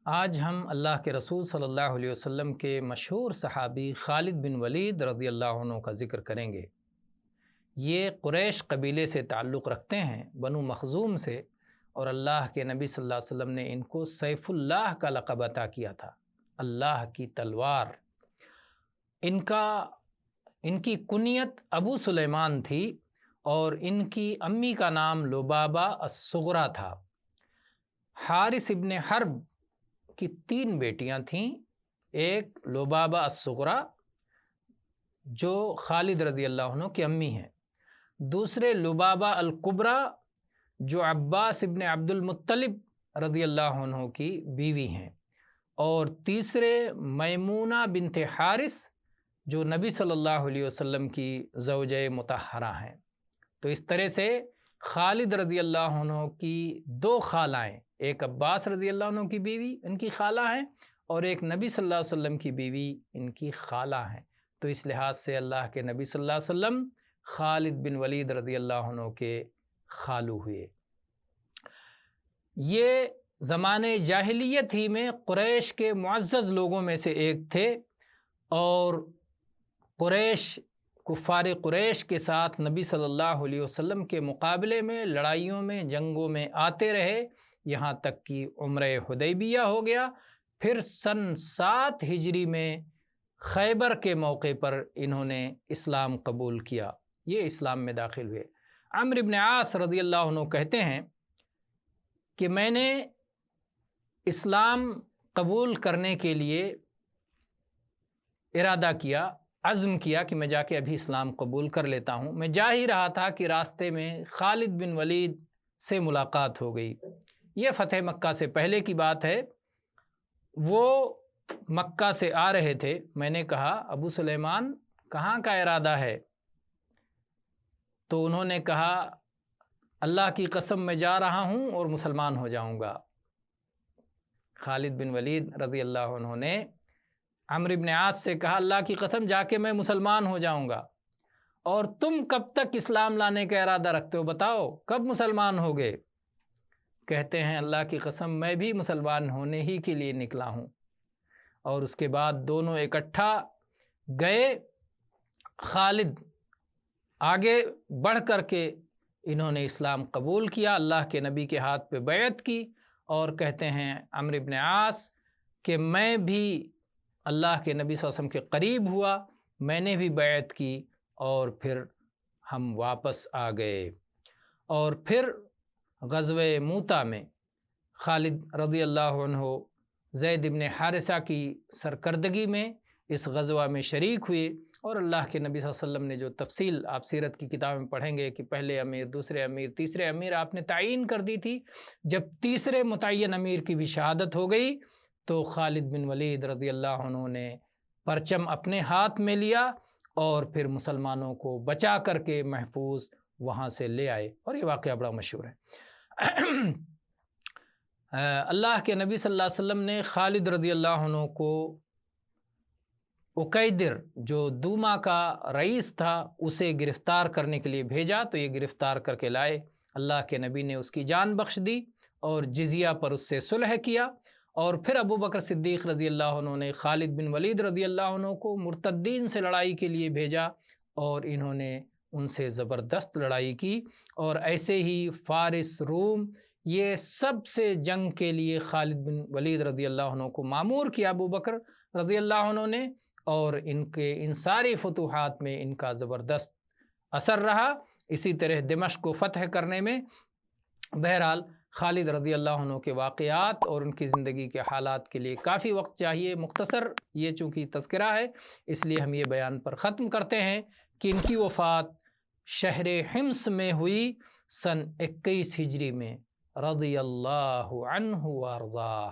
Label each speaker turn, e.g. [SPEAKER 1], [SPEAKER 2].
[SPEAKER 1] آج ہم اللہ کے رسول صلی اللہ علیہ وسلم کے مشہور صحابی خالد بن ولید رضی اللہ عنہ کا ذکر کریں گے۔ یہ قریش قبیلے سے تعلق رکھتے ہیں، بنو مخزوم سے، اور اللہ کے نبی صلی اللہ علیہ وسلم نے ان کو سیف اللہ کا لقب عطا کیا تھا، اللہ کی تلوار۔ ان کی کنیت ابو سلیمان تھی اور ان کی امی کا نام لبابہ الصغریٰ تھا۔ حارث ابن حرب کی 3 بیٹیاں تھیں، ایک لبابہ الصغریٰ جو خالد رضی اللہ عنہ کی امی ہیں، دوسرے لبابہ الکبریٰ جو عباس ابن عبد المطلب رضی اللہ عنہ کی بیوی ہیں، اور تیسرے میمونہ بنت حارث جو نبی صلی اللہ علیہ وسلم کی زوجہ مطہرہ ہیں۔ تو اس طرح سے خالد رضی اللہ عنہ کی 2 خالائیں، ایک عباس رضی اللہ عنہ کی بیوی ان کی خالہ ہیں، اور ایک نبی صلی اللہ علیہ وسلم کی بیوی ان کی خالہ ہیں۔ تو اس لحاظ سے اللہ کے نبی صلی اللہ علیہ وسلم خالد بن ولید رضی اللہ عنہ کے خالو ہوئے۔ یہ زمانے جاہلیت ہی میں قریش کے معزز لوگوں میں سے ایک تھے، اور کفار قریش کے ساتھ نبی صلی اللہ علیہ وسلم کے مقابلے میں لڑائیوں میں، جنگوں میں آتے رہے، یہاں تک کہ عمرہ حدیبیہ ہو گیا۔ پھر سن 7 ہجری میں خیبر کے موقع پر انہوں نے اسلام قبول کیا، یہ اسلام میں داخل ہوئے۔ عمرو بن عاص رضی اللہ عنہ کہتے ہیں کہ میں نے اسلام قبول کرنے کے لیے ارادہ کیا، عزم کیا کہ میں جا کے ابھی اسلام قبول کر لیتا ہوں۔ میں جا ہی رہا تھا کہ راستے میں خالد بن ولید سے ملاقات ہو گئی۔ یہ فتح مکہ سے پہلے کی بات ہے، وہ مکہ سے آ رہے تھے۔ میں نے کہا ابو سلیمان کہاں کا ارادہ ہے؟ تو انہوں نے کہا اللہ کی قسم میں جا رہا ہوں اور مسلمان ہو جاؤں گا۔ خالد بن ولید رضی اللہ عنہ نے عمرو بن عاص سے کہا اللہ کی قسم جا کے میں مسلمان ہو جاؤں گا، اور تم کب تک اسلام لانے کا ارادہ رکھتے ہو، بتاؤ کب مسلمان ہوگے؟ کہتے ہیں اللہ کی قسم میں بھی مسلمان ہونے ہی کے لیے نکلا ہوں۔ اور اس کے بعد دونوں اکٹھا گئے۔ خالد آگے بڑھ کر کے انہوں نے اسلام قبول کیا، اللہ کے نبی کے ہاتھ پہ بیعت کی، اور کہتے ہیں عمرو بن عاص کہ میں بھی اللہ کے نبی صلی اللہ علیہ وسلم کے قریب ہوا، میں نے بھی بیعت کی، اور پھر ہم واپس آ گئے۔ اور پھر غزوہ موتہ میں خالد رضی اللہ عنہ زید بن حارثہ کی سرکردگی میں اس غزوہ میں شریک ہوئے، اور اللہ کے نبی صلی اللہ علیہ وسلم نے جو تفصیل آپ سیرت کی کتاب میں پڑھیں گے کہ پہلے امیر، دوسرے امیر، تیسرے امیر آپ نے تعیین کر دی تھی۔ جب تیسرے متعین امیر کی بھی شہادت ہو گئی تو خالد بن ولید رضی اللہ عنہ نے پرچم اپنے ہاتھ میں لیا، اور پھر مسلمانوں کو بچا کر کے محفوظ وہاں سے لے آئے، اور یہ واقعہ بڑا مشہور ہے۔ اللہ کے نبی صلی اللہ علیہ وسلم نے خالد رضی اللہ عنہ کو عقیدر جو دوما کا رئیس تھا اسے گرفتار کرنے کے لیے بھیجا، تو یہ گرفتار کر کے لائے۔ اللہ کے نبی نے اس کی جان بخش دی اور جزیہ پر اس سے صلح کیا، اور پھر ابو بکر صدیق رضی اللہ عنہ نے خالد بن ولید رضی اللہ عنہ کو مرتدین سے لڑائی کے لیے بھیجا، اور انہوں نے ان سے زبردست لڑائی کی، اور ایسے ہی فارس، روم، یہ سب سے جنگ کے لیے خالد بن ولید رضی اللہ عنہ کو مامور کیا ابو بکر رضی اللہ عنہ نے، اور ان ساری فتوحات میں ان کا زبردست اثر رہا۔ اسی طرح دمشق کو فتح کرنے میں بہرحال خالد رضی اللہ عنہ کے واقعات اور ان کی زندگی کے حالات کے لیے کافی وقت چاہیے، مختصر یہ چونکہ تذکرہ ہے اس لیے ہم یہ بیان پر ختم کرتے ہیں کہ ان کی وفات شہر حمص میں ہوئی سن 21 ہجری میں، رضی اللہ عنہ وارضاہ۔